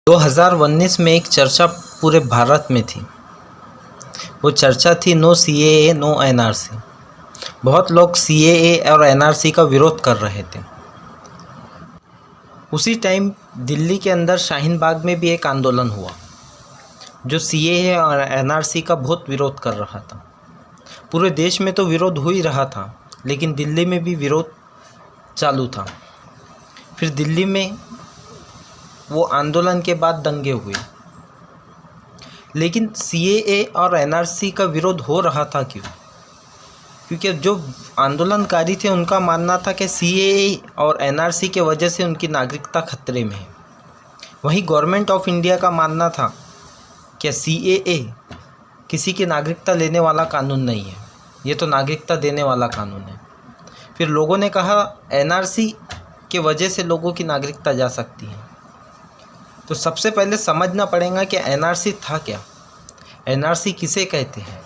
2019 में एक चर्चा पूरे भारत में थी। वो चर्चा थी नो सीएए नो एनआरसी। बहुत लोग सीएए और एनआरसी का विरोध कर रहे थे। उसी टाइम दिल्ली के अंदर शाहीन बाग में भी एक आंदोलन हुआ जो सीएए और एनआरसी का बहुत विरोध कर रहा था। पूरे देश में तो विरोध हो ही रहा था, लेकिन दिल्ली में भी विरोध चालू था। फिर दिल्ली में वो आंदोलन के बाद दंगे हुए। लेकिन सीएए और एनआरसी का विरोध हो रहा था क्यों? क्योंकि जो आंदोलनकारी थे उनका मानना था कि सीएए और एनआरसी के वजह से उनकी नागरिकता खतरे में है। वहीं गवर्नमेंट ऑफ इंडिया का मानना था कि सीएए किसी की नागरिकता लेने वाला कानून नहीं है, ये तो नागरिकता देने वाला कानून है। फिर लोगों ने कहा एनआरसी के वजह से लोगों की नागरिकता जा सकती है। तो सबसे पहले समझना पड़ेगा कि एनआरसी था क्या, एनआरसी किसे कहते हैं।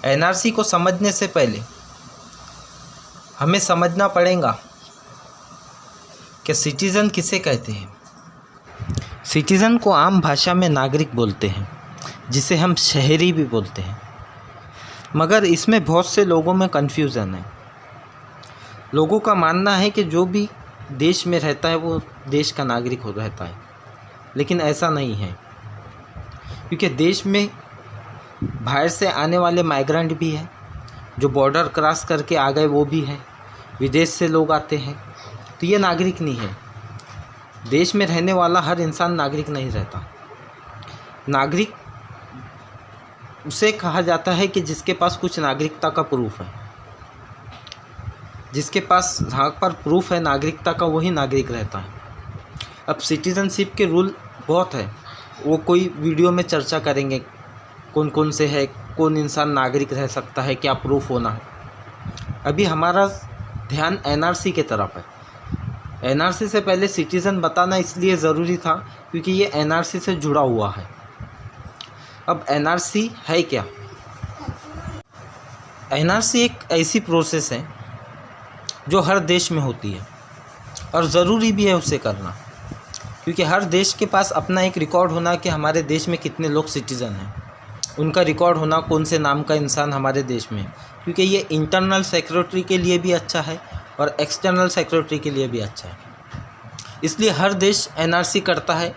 एनआरसी को समझने से पहले हमें समझना पड़ेगा कि सिटीज़न किसे कहते हैं। सिटीज़न को आम भाषा में नागरिक बोलते हैं, जिसे हम शहरी भी बोलते हैं। मगर इसमें बहुत से लोगों में कन्फ्यूज़न है। लोगों का मानना है कि जो भी देश में रहता है वो देश का नागरिक हो रहता है, लेकिन ऐसा नहीं है। क्योंकि देश में बाहर से आने वाले माइग्रेंट भी हैं, जो बॉर्डर क्रॉस करके आ गए वो भी हैं, विदेश से लोग आते हैं, तो ये नागरिक नहीं है। देश में रहने वाला हर इंसान नागरिक नहीं रहता। नागरिक उसे कहा जाता है कि जिसके पास कुछ नागरिकता का प्रूफ है। जिसके पास जहाँ पर प्रूफ है नागरिकता का, वही नागरिक रहता है। अब सिटीज़नशिप के रूल बहुत है, वो कोई वीडियो में चर्चा करेंगे कौन कौन से है, कौन इंसान नागरिक रह सकता है, क्या प्रूफ होना है। अभी हमारा ध्यान एनआरसी के तरफ है। एनआरसी से पहले सिटीज़न बताना इसलिए ज़रूरी था क्योंकि ये एनआरसी से जुड़ा हुआ है। अब एनआरसी है क्या? एनआरसी एक ऐसी प्रोसेस है जो हर देश में होती है और ज़रूरी भी है उसे करना, क्योंकि हर देश के पास अपना एक रिकॉर्ड होना कि हमारे देश में कितने लोग सिटीज़न हैं, उनका रिकॉर्ड होना कौन से नाम का इंसान हमारे देश में है। क्योंकि ये इंटरनल सिक्योरिटी के लिए भी अच्छा है और एक्सटर्नल सिक्योरिटी के लिए भी अच्छा है। इसलिए हर देश एनआरसी करता है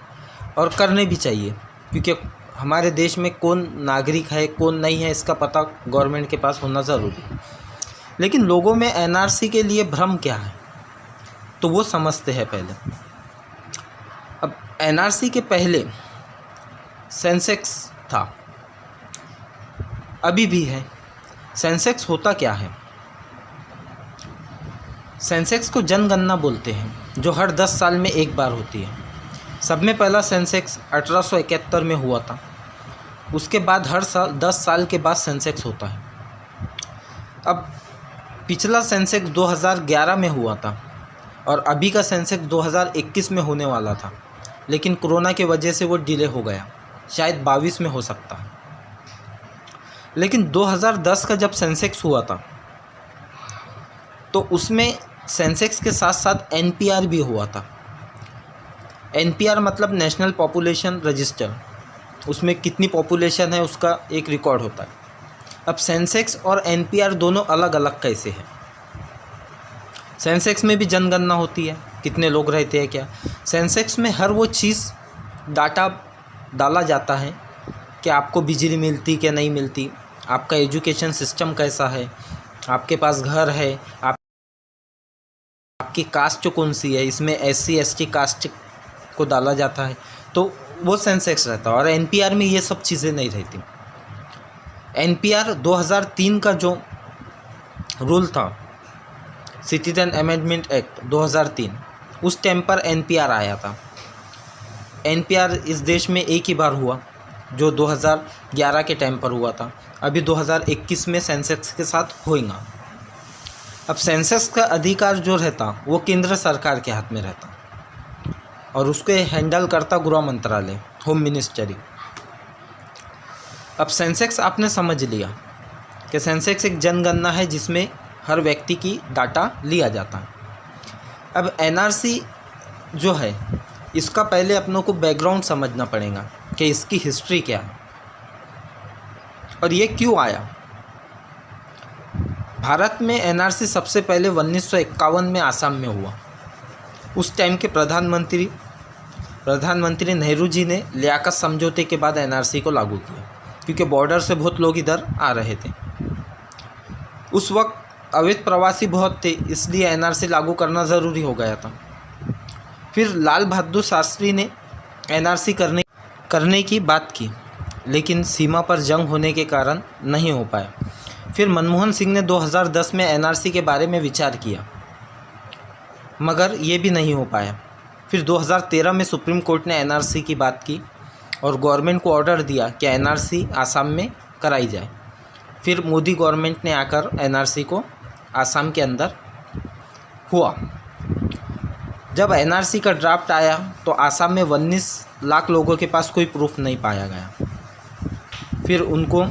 और करने भी चाहिए, क्योंकि हमारे देश में कौन नागरिक है कौन नहीं है इसका पता गवर्नमेंट के पास होना ज़रूरी है। लेकिन लोगों में एनआरसी के लिए भ्रम क्या है, तो वो समझते हैं पहले। अब एनआरसी के पहले सेंसेक्स था, अभी भी है। सेंसेक्स होता क्या है? सेंसेक्स को जनगणना बोलते हैं, जो हर 10 साल में एक बार होती है। सब में पहला सेंसेक्स 1871 में हुआ था। उसके बाद हर साल 10 साल के बाद सेंसेक्स होता है। अब पिछला सेंसेक्स 2011 में हुआ था और अभी का सेंसेक्स 2021 में होने वाला था, लेकिन कोरोना की वजह से वो डिले हो गया, शायद 22 में हो सकता है। लेकिन 2010 का जब सेंसेक्स हुआ था तो उसमें सेंसेक्स के साथ साथ एनपीआर भी हुआ था। एनपीआर मतलब नेशनल पॉपुलेशन रजिस्टर, उसमें कितनी पॉपुलेशन है उसका एक रिकॉर्ड होता है। अब सेंसेक्स और एनपीआर दोनों अलग अलग कैसे हैं? सेंसेक्स में भी जनगणना होती है, कितने लोग रहते हैं क्या। सेंसेक्स में हर वो चीज़ डाटा डाला जाता है कि आपको बिजली मिलती क्या नहीं मिलती, आपका एजुकेशन सिस्टम कैसा है, आपके पास घर है, आपकी कास्ट कौन सी है, इसमें एससी एसटी कास्ट को डाला जाता है, तो वो सेंसेक्स रहता है। और एनपीआर में ये सब चीज़ें नहीं रहती। एनपीआर 2003 का जो रूल था, सिटीजन अमेंडमेंट एक्ट 2003, उस टाइम पर एनपीआर आया था। एनपीआर इस देश में एक ही बार हुआ, जो 2011 के टाइम पर हुआ था। अभी 2021 में सेंसेक्स के साथ होएगा। अब सेंसेक्स का अधिकार जो रहता वो केंद्र सरकार के हाथ में रहता और उसको हैंडल करता गृह मंत्रालय, होम मिनिस्ट्री। अब सेंसेक्स आपने समझ लिया कि सेंसेक्स एक जनगणना है जिसमें हर व्यक्ति की डाटा लिया जाता है। अब एनआरसी जो है इसका पहले अपनों को बैकग्राउंड समझना पड़ेगा कि इसकी हिस्ट्री क्या है और ये क्यों आया। भारत में एनआरसी सबसे पहले 1951 में आसाम में हुआ। उस टाइम के प्रधानमंत्री नेहरू जी ने लियाकत समझौते के बाद एनआरसी को लागू किया, क्योंकि बॉर्डर से बहुत लोग इधर आ रहे थे। उस वक्त अवैध प्रवासी बहुत थे, इसलिए एनआरसी लागू करना ज़रूरी हो गया था। फिर लाल बहादुर शास्त्री ने एनआरसी करने की बात की, लेकिन सीमा पर जंग होने के कारण नहीं हो पाया। फिर मनमोहन सिंह ने 2010 में एनआरसी के बारे में विचार किया, मगर ये भी नहीं हो पाया। फिर 2013 में सुप्रीम कोर्ट ने एनआरसी की बात की और गवर्नमेंट को ऑर्डर दिया कि एनआरसी आसाम में कराई जाए। फिर मोदी गवर्नमेंट ने आकर एनआरसी को आसाम के अंदर हुआ। जब एनआरसी का ड्राफ्ट आया तो आसाम में 19 लाख लोगों के पास कोई प्रूफ नहीं पाया गया। फिर उनको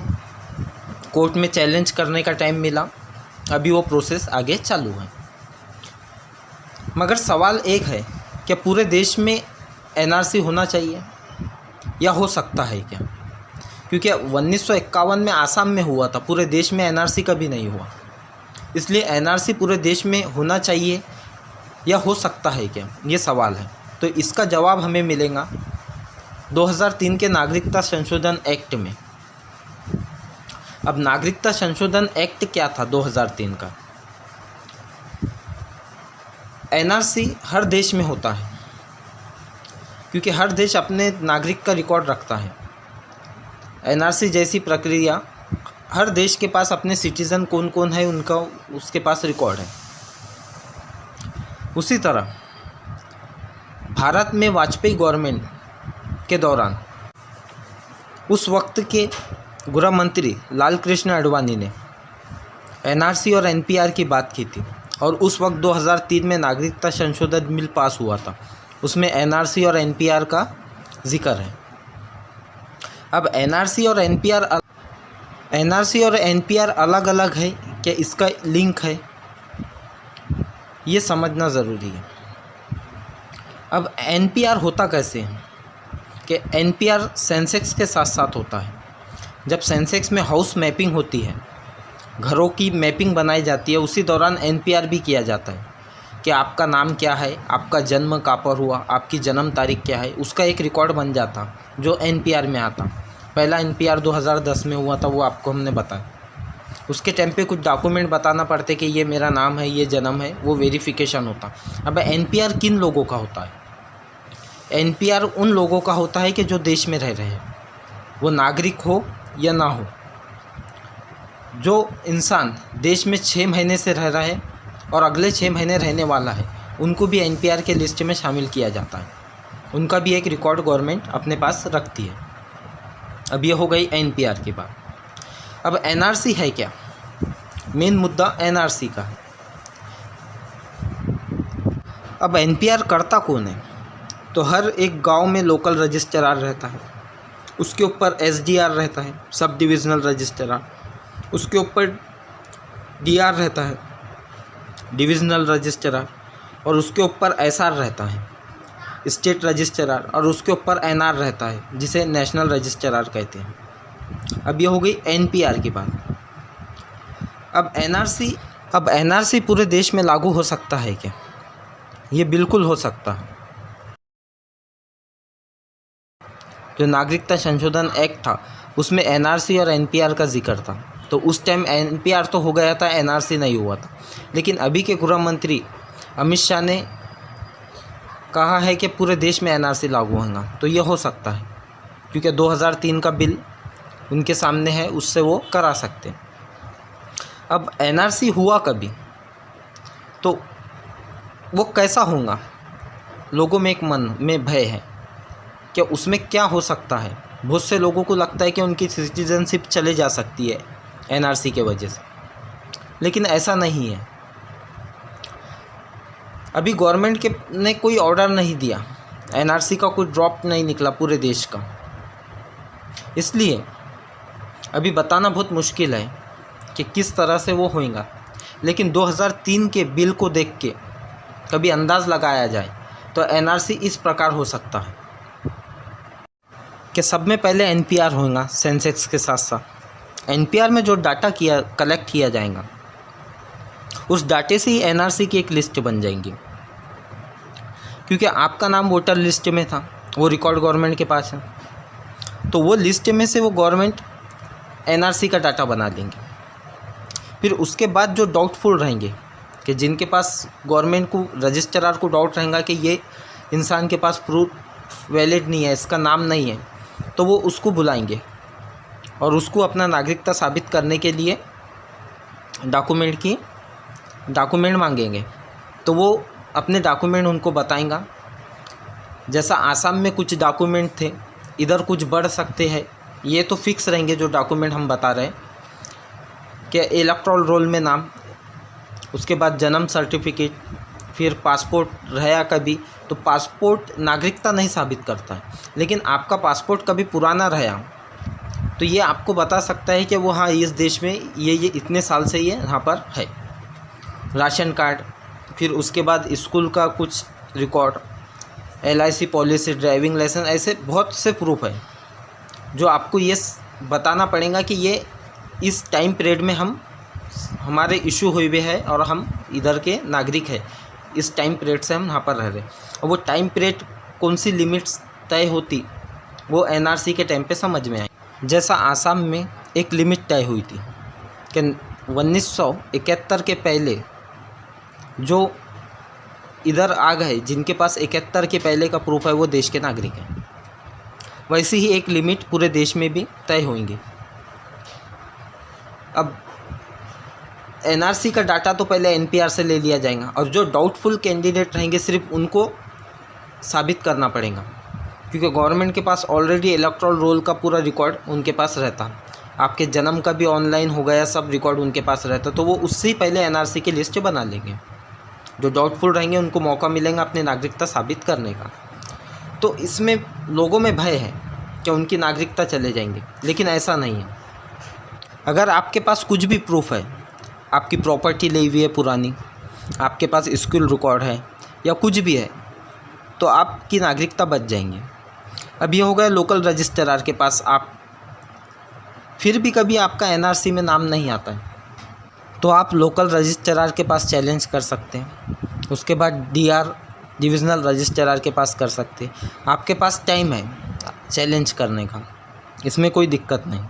कोर्ट में चैलेंज करने का टाइम मिला। अभी वो प्रोसेस आगे चालू है। मगर सवाल एक है कि पूरे देश में एनआरसी होना चाहिए या हो सकता है क्या? क्योंकि 1951 में आसाम में हुआ था, पूरे देश में एनआरसी कभी नहीं हुआ। इसलिए एनआरसी पूरे देश में होना चाहिए या हो सकता है क्या, ये सवाल है। तो इसका जवाब हमें मिलेगा 2003 के नागरिकता संशोधन एक्ट में। अब नागरिकता संशोधन एक्ट क्या था 2003 का? एनआरसी हर देश में होता है, क्योंकि हर देश अपने नागरिक का रिकॉर्ड रखता है। एनआरसी जैसी प्रक्रिया, हर देश के पास अपने सिटीज़न कौन कौन है उनका उसके पास रिकॉर्ड है। उसी तरह भारत में वाजपेयी गवर्नमेंट के दौरान उस वक्त के गृह मंत्री लाल कृष्ण आडवाणी ने एनआरसी और एनपीआर की बात की थी, और उस वक्त 2003 में नागरिकता संशोधन बिल पास हुआ था। उसमें एनआरसी और एनपीआर का जिक्र है। अब एनआरसी और एनपीआर अलग अलग है क्या, इसका लिंक है, ये समझना ज़रूरी है। अब एनपीआर होता कैसे है कि एनपीआर सेंसेक्स के साथ साथ होता है। जब सेंसेक्स में हाउस मैपिंग होती है, घरों की मैपिंग बनाई जाती है, उसी दौरान एनपीआर भी किया जाता है कि आपका नाम क्या है, आपका जन्म कहाँ पर हुआ, आपकी जन्म तारीख क्या है, उसका एक रिकॉर्ड बन जाता जो एनपीआर में आता। पहला एनपीआर 2010 में हुआ था, वो आपको हमने बताया। उसके टाइम पे कुछ डॉक्यूमेंट बताना पड़ते कि ये मेरा नाम है, ये जन्म है, वो वेरिफिकेशन होता। अब एनपीआर किन लोगों का होता है? एनपीआर उन लोगों का होता है कि जो देश में रह रहे हैं, वो नागरिक हो या ना हो। जो इंसान देश में 6 महीने से रह रहा है और अगले 6 महीने रहने वाला है, उनको भी एनपीआर के लिस्ट में शामिल किया जाता है। उनका भी एक रिकॉर्ड गवर्नमेंट अपने पास रखती है। अब ये हो गई एनपीआर की बात। अब एनआरसी है क्या? मेन मुद्दा एनआरसी का है। अब एनपीआर करता कौन है? तो हर एक गांव में लोकल रजिस्ट्रार रहता है, उसके ऊपर एसडीआर रहता है, सब डिविजनल रजिस्ट्रार। उसके ऊपर डीआर रहता है, डिविजनल रजिस्ट्रार, और उसके ऊपर एसआर रहता है, स्टेट रजिस्ट्रार, और उसके ऊपर एनआर रहता है, जिसे नेशनल रजिस्ट्रार कहते हैं। अब ये हो गई एनपीआर की बात। अब एनआरसी पूरे देश में लागू हो सकता है क्या? ये बिल्कुल हो सकता है। जो नागरिकता संशोधन एक्ट था उसमें एनआरसी और एनपीआर का जिक्र था, तो उस टाइम एनपीआर तो हो गया था, एनआरसी नहीं हुआ था। लेकिन अभी के गृह मंत्री अमित शाह ने कहा है कि पूरे देश में एनआरसी लागू होगा, तो ये हो सकता है, क्योंकि 2003 का बिल उनके सामने है, उससे वो करा सकते हैं। अब एनआरसी हुआ कभी, तो वो कैसा होगा? लोगों में एक मन में भय है कि उसमें क्या हो सकता है। बहुत से लोगों को लगता है कि उनकी सिटीजनशिप चले जा सकती है एनआरसी के वजह से, लेकिन ऐसा नहीं है। अभी गवर्नमेंट ने कोई ऑर्डर नहीं दिया, एनआरसी का कोई ड्रॉप नहीं निकला पूरे देश का, इसलिए अभी बताना बहुत मुश्किल है कि किस तरह से वो होएगा। लेकिन 2003 के बिल को देख के कभी अंदाज़ लगाया जाए तो एनआरसी इस प्रकार हो सकता है कि सब में पहले एनपीआर होगा सेंसेक्स के साथ साथ। एनपीआर में जो डाटा कलेक्ट किया जाएगा उस डाटे से ही एनआरसी की एक लिस्ट बन जाएंगी, क्योंकि आपका नाम वोटर लिस्ट में था, वो रिकॉर्ड गवर्नमेंट के पास है, तो वो लिस्ट में से वो गवर्नमेंट एनआरसी का डाटा बना देंगे। फिर उसके बाद जो डाउटफुल रहेंगे कि जिनके पास गवर्नमेंट को रजिस्ट्रार को डाउट रहेगा कि ये इंसान के पास प्रूफ वैलिड नहीं है, इसका नाम नहीं है, तो वो उसको बुलाएंगे और उसको अपना नागरिकता साबित करने के लिए डॉक्यूमेंट मांगेंगे। तो वो अपने डॉक्यूमेंट उनको बताएंगा। जैसा आसाम में कुछ डॉक्यूमेंट थे, इधर कुछ बढ़ सकते हैं, ये तो फिक्स रहेंगे जो डॉक्यूमेंट हम बता रहे हैं कि इलेक्टोरल रोल में नाम, उसके बाद जन्म सर्टिफिकेट, फिर पासपोर्ट रहा कभी, तो पासपोर्ट नागरिकता नहीं साबित करता है, लेकिन आपका पासपोर्ट कभी पुराना रहा तो ये आपको बता सकता है कि वो हाँ इस देश में ये इतने साल से ये यहाँ पर है। राशन कार्ड, फिर उसके बाद स्कूल का कुछ record, LIC policy, driving licence, ऐसे बहुत से प्रूफ है जो आपको ये बताना पड़ेगा कि ये इस टाइम पीरियड में हमारे इशू हुए हुए हैं और हम इधर के नागरिक हैं, इस टाइम पीरियड से हम यहाँ पर रह रहे हैं। और वो टाइम पीरियड कौन सी लिमिट्स तय होती वो NRC के टाइम पे समझ में आई। जैसा आसाम में एक लिमिट तय हुई थी कि 1971 के पहले जो इधर आ गए, जिनके पास 71 के पहले का प्रूफ है, वो देश के नागरिक हैं। वैसे ही एक लिमिट पूरे देश में भी तय होंगी। अब NRC का डाटा तो पहले NPR से ले लिया जाएगा और जो डाउटफुल कैंडिडेट रहेंगे सिर्फ उनको साबित करना पड़ेगा, क्योंकि गवर्नमेंट के पास ऑलरेडी इलेक्टोरल रोल का पूरा रिकॉर्ड उनके पास रहता, आपके जन्म का भी ऑनलाइन हो गया, सब रिकॉर्ड उनके पास रहता, तो वो उससे ही पहले NRC की लिस्ट बना लेंगे। जो डाउटफुल रहेंगे उनको मौका मिलेगा अपनी नागरिकता साबित करने का। तो इसमें लोगों में भय है कि उनकी नागरिकता चले जाएंगे, लेकिन ऐसा नहीं है। अगर आपके पास कुछ भी प्रूफ है, आपकी प्रॉपर्टी ली हुई है पुरानी, आपके पास स्कूल रिकॉर्ड है या कुछ भी है, तो आपकी नागरिकता बच जाएंगी। अब ये हो गया लोकल रजिस्ट्रार के पास, आप फिर भी कभी आपका NRC में नाम नहीं आता है तो आप लोकल रजिस्ट्रार के पास चैलेंज कर सकते हैं। उसके बाद DR डिविज़नल रजिस्ट्रार के पास कर सकते हैं। आपके पास टाइम है चैलेंज करने का, इसमें कोई दिक्कत नहीं।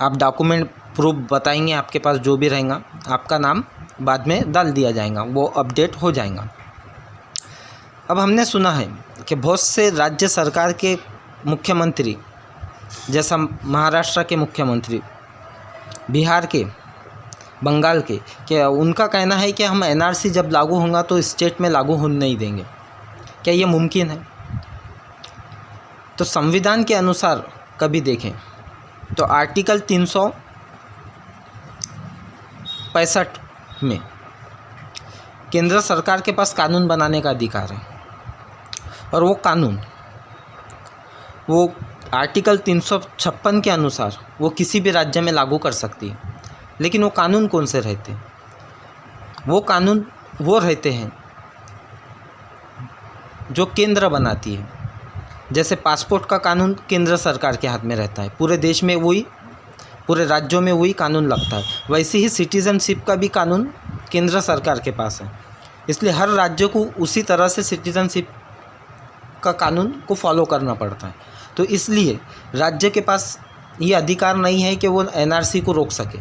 आप डॉक्यूमेंट प्रूफ बताएंगे, आपके पास जो भी रहेगा, आपका नाम बाद में डाल दिया जाएगा, वो अपडेट हो जाएगा। अब हमने सुना है कि बहुत से राज्य सरकार के मुख्यमंत्री, जैसा महाराष्ट्र के मुख्यमंत्री, बिहार के, बंगाल के, क्या उनका कहना है कि हम NRC जब लागू होगा तो स्टेट में लागू होने नहीं देंगे। क्या ये मुमकिन है? तो संविधान के अनुसार कभी देखें तो आर्टिकल 365 में केंद्र सरकार के पास कानून बनाने का अधिकार है और वो कानून, वो आर्टिकल 356 के अनुसार वो किसी भी राज्य में लागू कर सकती है। लेकिन वो कानून कौन से रहते हैं? वो कानून वो रहते हैं जो केंद्र बनाती है। जैसे पासपोर्ट का कानून केंद्र सरकार के हाथ में रहता है, पूरे देश में वही, पूरे राज्यों में वही कानून लगता है। वैसे ही सिटीज़नशिप का भी कानून केंद्र सरकार के पास है, इसलिए हर राज्य को उसी तरह से सिटीज़नशिप का कानून को फॉलो करना पड़ता है। तो इसलिए राज्य के पास ये अधिकार नहीं है कि वो NRC को रोक सके।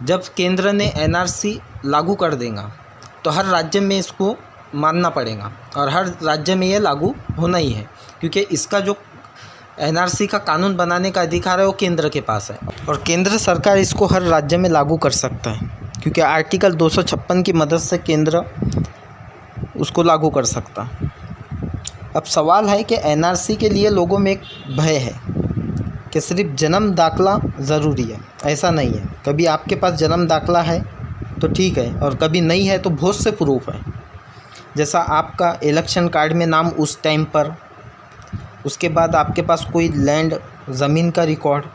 जब केंद्र ने NRC लागू कर देगा तो हर राज्य में इसको मानना पड़ेगा और हर राज्य में ये लागू होना ही है, क्योंकि इसका जो NRC का कानून बनाने का अधिकार है वो केंद्र के पास है और केंद्र सरकार इसको हर राज्य में लागू कर सकता है, क्योंकि आर्टिकल 256 की मदद से केंद्र उसको लागू कर सकता। अब सवाल है कि NRC के लिए लोगों में एक भय है कि सिर्फ जन्म दाखला ज़रूरी है। ऐसा नहीं है, कभी आपके पास जन्म दाखला है तो ठीक है और कभी नहीं है तो बहुत से प्रूफ है। जैसा आपका इलेक्शन कार्ड में नाम उस टाइम पर, उसके बाद आपके पास कोई लैंड ज़मीन का रिकॉर्ड,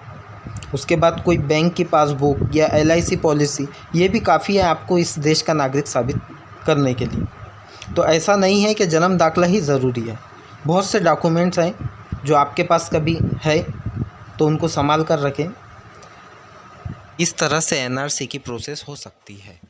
उसके बाद कोई बैंक की पासबुक या LIC पॉलिसी, ये भी काफ़ी है आपको इस देश का नागरिक साबित करने के लिए। तो ऐसा नहीं है कि जन्म दाखिला ही ज़रूरी है, बहुत से डॉक्यूमेंट्स हैं जो आपके पास कभी है तो उनको संभाल कर रखें। इस तरह से एनआरसी की प्रोसेस हो सकती है।